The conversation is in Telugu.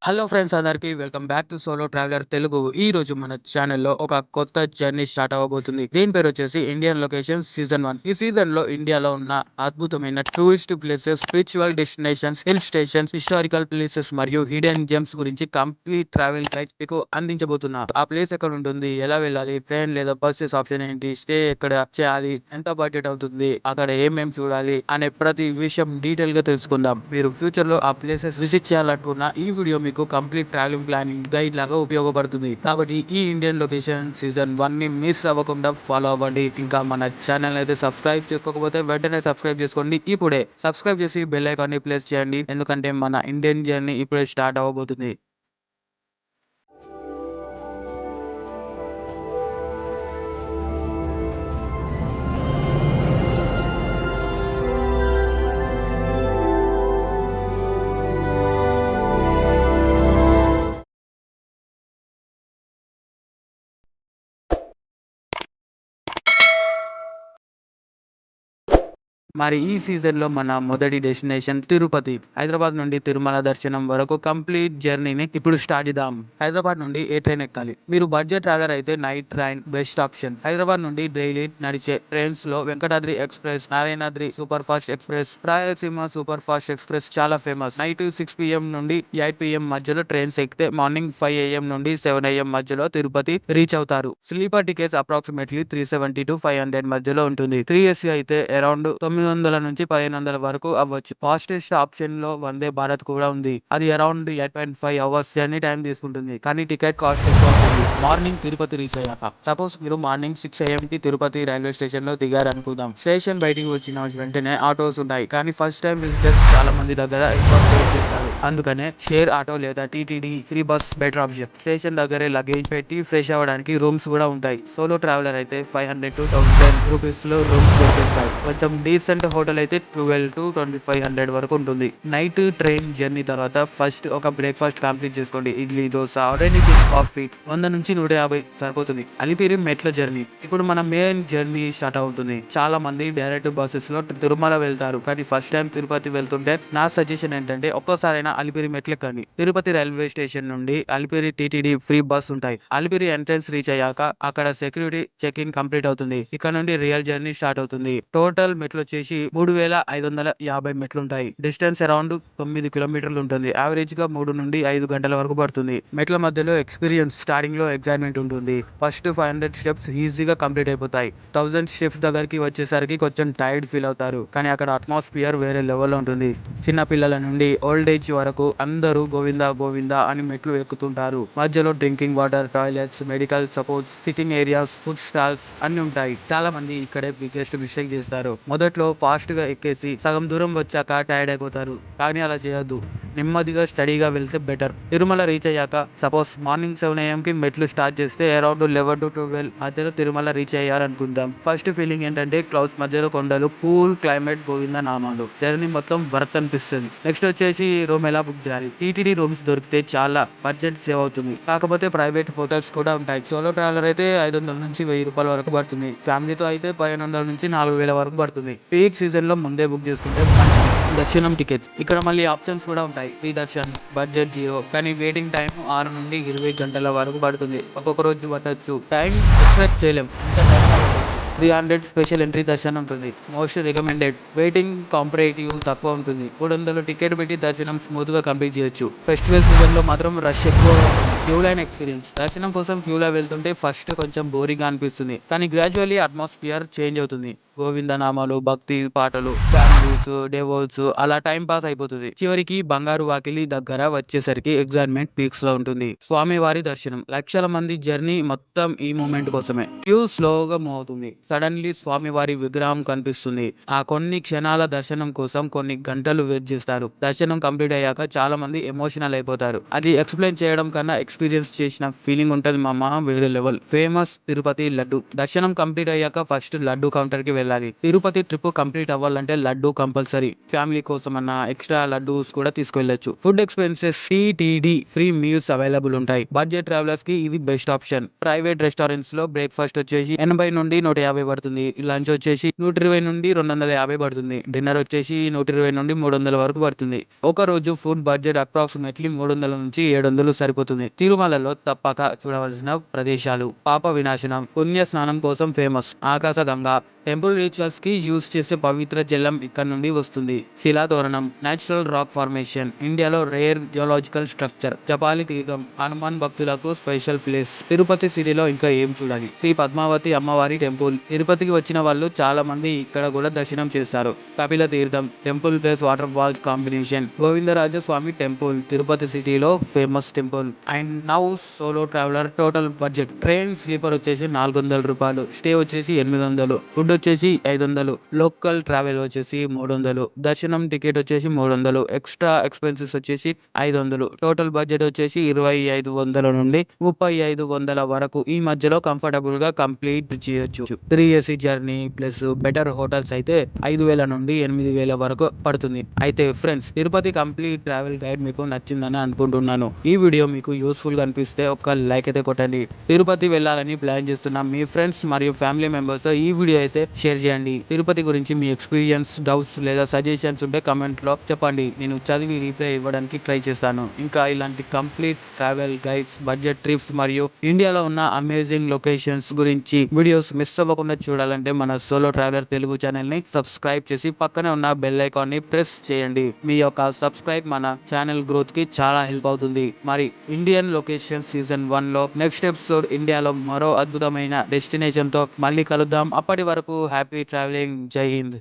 హలో ఫ్రెండ్స్ అందరికీ welcome back to solo traveller Telugu. ఈ రోజు మన ఛానల్లో ఒక కొత్త జర్నీ స్టార్ట్ అవ్వబోతుంది. దీని పేరు వచ్చేసి ఇండియన్ లొకేషన్ సీజన్ 1. ఈ సీజన్ లో ఇండియాలో ఉన్న అద్భుతమైన tourist places, spiritual destinations, hill stations, historical places మరియు హిడెన్ జెమ్స్ గురించి కంప్లీట్ ట్రావెల్ గైడ్ మీకు అందించబోతున్నా. ఆ ప్లేస్ ఎక్కడ ఉంటుంది, ఎలా వెళ్ళాలి, ట్రైన్ లేదా బస్సెస్ ఆప్షన్ ఏంటి, స్టే ఎక్కడ చేయాలి, ఎంత బడ్జెట్ అవుతుంది, అక్కడ ఏమేం చూడాలి అనే ప్రతి విషయం డీటెయిల్ గా తెలుసుకుందాం. మీరు ఫ్యూచర్ లో ఆ ప్లేసెస్ విజిట్ చేయాలనుకున్న ఈ వీడియో మీకు కంప్లీట్ ట్రావెలింగ్ ప్లానింగ్ గైడ్ లాగా ఉపయోగపడుతుంది. కాబట్టి ఈ ఇండియన్ లొకేషన్ సీజన్ 1 ని మిస్ అవ్వకుండా ఫాలో అవ్వండి. ఇంకా మన ఛానల్ అయితే సబ్స్క్రైబ్ చేసుకోకపోతే వెంటనే సబ్స్క్రైబ్ చేసుకోండి. ఇప్పుడే సబ్స్క్రైబ్ చేసి బెల్ ఐకాన్ ని ప్రెస్ చేయండి, ఎందుకంటే మన ఇండియన్ జర్నీ ఇప్పుడే స్టార్ట్ అవ్వబోతుంది. మరి ఈ సీజన్ లో మన మొదటి డెస్టినేషన్ తిరుపతి. హైదరాబాద్ నుండి తిరుమల దర్శనం వరకు కంప్లీట్ జర్నీని ఇప్పుడు స్టార్ట్ చేద్దాం. హైదరాబాద్ నుండి ఏ ట్రైన్ ఎక్కాలి? మీరు బడ్జెట్ ట్రావెలర్ అయితే night train best option. Hyderabad నుండి డైలీ నడిచే ట్రైన్స్ లో Venkatadri express, Narayanadri super fast express, Rayalaseema super fast express చాలా ఫేమస్. నైట్ 6 PM నుండి 8 PM మధ్యలో ట్రైన్స్ ఎక్కితే మార్నింగ్ 5 AM నుండి 7 AM మధ్యలో తిరుపతి రీచ్ అవుతారు. స్లీపర్ టికెట్స్ అప్రాక్సిమేట్లీ 370 to 500 మధ్యలో ఉంటుంది. 3 AC అయితే అరౌండ్ 900 నుంచి 1500 వరకు అవ్వచ్చు. ఫాస్టెస్ట్ ఆప్షన్ లో వందే భారత్ కూడా ఉంది. అది అరౌండ్ 8.5 అవర్స్ జర్నీ టైం తీసుకుంటుంది, కానీ టికెట్ కాస్ట్ ఎక్కువ ఉంటుంది. మార్నింగ్ తిరుపతి రీచ్ అయ్యాక సపోజ్ మీరు మార్నింగ్ 6 AM కి తిరుపతి రైల్వే స్టేషన్ లో దిగారు అనుకుందాం. స్టేషన్ బయటికి వచ్చిన వెంటనే ఆటోస్ ఉంటాయి, కానీ ఫస్ట్ టైం విజిటర్స్ చాలా మంది దగ్గర ఎక్కువ పే చేస్తారు. అందుకనే షేర్ ఆటో లేదా TTD free bus better option. Station దగ్గరే లగేజ్ పెట్టి ఫ్రెష్ అవ్వడానికి రూమ్స్ కూడా ఉంటాయి. సోలో ట్రావెలర్ అయితే 500 to 1000 రూపీస్ లో రూమ్స్ దొరికిస్తాయి. కొంచెం డీసెంట్ హోటల్ అయితే 12 to 2500 వరకు ఉంటుంది. నైట్ ట్రైన్ జర్నీ తర్వాత ఫస్ట్ ఒక బ్రేక్ఫాస్ట్ కంప్లీట్ చేసుకోండి. ఇడ్లీ, దోశ, కాఫీ 100 నుంచి 150 సరిపోతుంది. అలిపిరి మెట్ల జర్నీ. ఇప్పుడు మన మెయిన్ జర్నీ స్టార్ట్ అవుతుంది. చాలా మంది డైరెక్ట్ బస్సెస్ లో తిరుమల వెళ్తారు, కానీ ఫస్ట్ టైం తిరుపతి వెళ్తుంటే నా సజెషన్ ఏంటంటే ఒక్కసారైనా అలిపిరి మెట్లు ఎక్కండి. తిరుపతి రైల్వే స్టేషన్ నుండి అలిపిరి టీటీడీ ఫ్రీ బస్ ఉంటాయి. అలిపిరి ఎంట్రన్స్ రీచ్ అయ్యాక అక్కడ సెక్యూరిటీ చెక్-ఇన్ కంప్లీట్ అవుతుంది. ఇక్కడ నుండి రియల్ జర్నీ స్టార్ట్ అవుతుంది. టోటల్ మెట్లు వచ్చేసి 3550 మెట్లు ఉంటాయి. డిస్టెన్స్ అరౌండ్ 9 కిలోమీటర్లు ఉంటుంది. యావరేజ్ గా 3 నుండి 5 గంటల వరకు పడుతుంది. మెట్ల మధ్యలో ఎక్స్పీరియన్స్ స్టార్టింగ్ లో ఎగ్జైట్మెంట్ ఉంటుంది. ఫస్ట్ 500 స్టెప్స్ ఈజీగా కంప్లీట్ అయిపోతాయి. 1000 స్టెప్స్ దగ్గరికి వచ్చేసరికి కొంచెం టైర్డ్ ఫీల్ అవుతారు, కానీ అక్కడ అట్మాస్ఫియర్ వేరే లెవెల్లో ఉంటుంది. చిన్న పిల్లల నుండి ఓల్డ్ ఏజ్ వరకు అందరూ గోవిందా గోవిందా అని మెట్లు ఎక్కుతుంటారు. మధ్యలో drinking water, toilets, medical support, sitting areas, food stalls అన్ని ఉంటాయి. చాలా మంది ఇక్కడే బిగ్గెస్ట్ మిస్టేక్ చేస్తారు. మొదట్లో ఫాస్ట్ గా ఎక్కేసి సగం దూరం వచ్చాక టైర్డ్ అయిపోతారు, కానీ అలా చేయొద్దు. నెమ్మదిగా స్టడీగా వెళ్తే బెటర్. తిరుమల రీచ్ అయ్యాక సపోజ్ మార్నింగ్ 7 AM కి మెట్లు స్టార్ట్ చేస్తే అరౌండ్ 11 to 12 మధ్యలో తిరుమల రీచ్ అయ్యారనుకుందాం. ఫస్ట్ ఫీలింగ్ ఏంటంటే క్లౌడ్స్ మధ్యలో కొండలు, కూల్ క్లైమేట్, గోవింద నామాలు. జర్నీ మొత్తం వర్త్ అనిపిస్తుంది. నెక్స్ట్ వచ్చేసి రూమ్ ఎలా బుక్ చేయాలి? టీటీడీ రూమ్స్ దొరికితే చాలా బడ్జెట్ సేవ్ అవుతుంది, కాకపోతే ప్రైవేట్ హోటల్స్ కూడా ఉంటాయి. సోలో ట్రావెలర్ అయితే 500 నుంచి 1000 రూపాయల వరకు పడుతుంది. ఫ్యామిలీతో అయితే 1500 నుంచి 4000 వరకు పడుతుంది. పీక్ సీజన్ లో ముందే బుక్ చేసుకుంటే మంచిది. దర్శనం టికెట్. ఇక్కడ మళ్ళీ ఆప్షన్స్ కూడా ఉంటాయి. ఫ్రీ దర్శన్, బడ్జెట్ 0, కానీ వెయిటింగ్ టైం 6 నుండి 20 గంటల వరకు పడుతుంది. ఒక్కొక్క రోజు పట్టొచ్చు. టైం ఎక్స్పెక్ట్ చేయలేం. 300 స్పెషల్ ఎంట్రీ దర్శనం ఉంటుంది. Most recommended. వెయిటింగ్ కాంపరేటివ్ తక్కువ ఉంటుంది. 300 టికెట్ పెట్టి దర్శనం స్మూత్ గా కంప్లీట్ చేయొచ్చు. ఫెస్టివల్ సీజన్ లో మాత్రం రష్ ఎక్కువ ఉంటుంది. Queue line experience. దర్శనం కోసం క్యూ లో వెళ్తుంటే ఫస్ట్ కొంచెం బోరింగ్ గా అనిపిస్తుంది, కానీ గ్రాడ్యువల్లీ అట్మాస్ఫియర్ చేంజ్ అవుతుంది. గోవింద నామాలు, భక్తి పాటలు, ఫ్యామిలీస్, డెవోల్స్ అలా టైం పాస్ అయిపోతుంది. చివరికి బంగారు వాకిలి దగ్గర వచ్చేసరికి ఎగ్జైట్మెంట్ పీక్స్ లో ఉంటుంది. స్వామివారి దర్శనం. లక్షల మంది జర్నీ మొత్తం ఈ మూమెంట్ కోసమే. క్యూ స్లోగా మూవ్ అవుతుంది. సడన్లీ స్వామివారి విగ్రహం కనిపిస్తుంది. ఆ కొన్ని క్షణాల దర్శనం కోసం కొన్ని గంటలు వెయిట్ చేస్తారు. దర్శనం కంప్లీట్ అయ్యాక చాలా మంది ఎమోషనల్ అయిపోతారు. అది ఎక్స్ప్లెయిన్ చేయడం కన్నా ఎక్స్పీరియన్స్ చేసిన ఫీలింగ్ ఉంటది మామ, వేరే లెవెల్. ఫేమస్ తిరుపతి లడ్డు. దర్శనం కంప్లీట్ అయ్యాక ఫస్ట్ లడ్డు కౌంటర్ కి వెళ్ళాలి. తిరుపతి ట్రిప్ కంప్లీట్ అవ్వాలంటే లడ్డు కంపల్సరీ. ఫ్యామిలీ కోసం అన్న ఎక్స్ట్రా లడ్డూస్ కూడా తీసుకెళ్లొచ్చు. Food expenses TTD free meals available ఉంటాయి. బడ్జెట్ ట్రావెలర్స్ కి ఇది బెస్ట్ ఆప్షన్. ప్రైవేట్ రెస్టారెంట్స్ లో బ్రేక్ఫాస్ట్ వచ్చేసి 80 నుండి 150 పడుతుంది. లంచ్ వచ్చేసి 120 నుండి 250 పడుతుంది. డిన్నర్ వచ్చేసి 120 నుండి 300 వరకు పడుతుంది. ఒక రోజు ఫుడ్ బడ్జెట్ అప్రాక్సిమేట్లీ 300 నుంచి 700 సరిపోతుంది. తిరుమలలో తప్పక చూడవలసిన ప్రదేశాలు: పాప వినాశనం, పుణ్య స్నానం కోసం ఫేమస్. ఆకాశగంగా, టెంపుల్ రిచువల్స్ కి యూజ్ చేసే పవిత్ర జలం ఇక్కడ నుండి వస్తుంది. శిలాతోరణం, నేచురల్ రాక్ ఫార్మేషన్, ఇండియాలో రేర్ జియోలాజికల్ స్ట్రక్చర్. జపాలి తీర్థం, హనుమాన్ భక్తులకు స్పెషల్ ప్లేస్. తిరుపతి సిటీలో ఇంకా ఏం చూడాలి? శ్రీ పద్మావతి అమ్మవారి టెంపుల్. తిరుపతికి వచ్చిన వాళ్ళు చాలా మంది ఇక్కడ కూడా దర్శనం చేస్తారు. Kapila Tirtham, temple plus waterfalls combination. Govindaraja Swamy temple, Tirupati సిటీలో famous temple. And now solo traveler total budget. Train sleeper వచ్చేసి 400 రూపాయలు, స్టే వచ్చేసి 800, ఫుడ్ వచ్చేసి 500, లోకల్ ట్రావెల్ వచ్చేసి 300, దర్శనం టికెట్ వచ్చేసి 300, ఎక్స్ట్రా ఎక్స్పెన్సెస్ వచ్చేసి 500. టోటల్ బడ్జెట్ వచ్చేసి 2500 నుండి 3500 వరకు ఈ మధ్యలో కంఫర్టబుల్ గా కంప్లీట్ చేయొచ్చు. 3 AC journey plus better hotels అయితే 5000 నుండి 8000 వరకు పడుతుంది. అయితే friends, Tirupati complete travel guide మీకు నచ్చిందని అనుకుంటున్నాను. ఈ వీడియో మీకు యూస్ఫుల్ గా అనిపిస్తే ఒక లైక్ అయితే కొట్టండి. తిరుపతి వెళ్ళాలని ప్లాన్ చేస్తున్న మీ ఫ్రెండ్స్ మరియు ఫ్యామిలీ మెంబర్స్ తో ఈ వీడియో అయితే షేర్ చేయండి. తిరుపతి గురించి మీ ఎక్స్పీరియన్స్, డౌట్స్ లేదా సజెషన్స్ ఉంటే కమెంట్ లో చెప్పండి. నేను చదివి రీప్లై ఇవ్వడానికి ట్రై చేస్తాను. ఇంకా ఇలాంటి complete travel guides, budget trips మరియు ఇండియాలో ఉన్న అమేజింగ్ లొకేషన్స్ గురించి వీడియోస్ మిస్ అవ్వకుండా చూడాలంటే మన సోలో ట్రావెలర్ తెలుగు ఛానల్ ని సబ్స్క్రైబ్ చేసి పక్కనే ఉన్న బెల్ ఐకాన్ ని ప్రెస్ చేయండి. మీ యొక్క సబ్స్క్రైబ్ మన ఛానల్ గ్రోత్ కి చాలా హెల్ప్ అవుతుంది. మరి ఇండియన్ లొకేషన్ సీజన్ 1 లో నెక్స్ట్ ఎపిసోడ్ ఇండియాలో మరో అద్భుతమైన డెస్టినేషన్ తో మళ్ళీ కలుద్దాం. అప్పటి వరకు హ్యాపీ ట్రావెలింగ్. జై హింద్.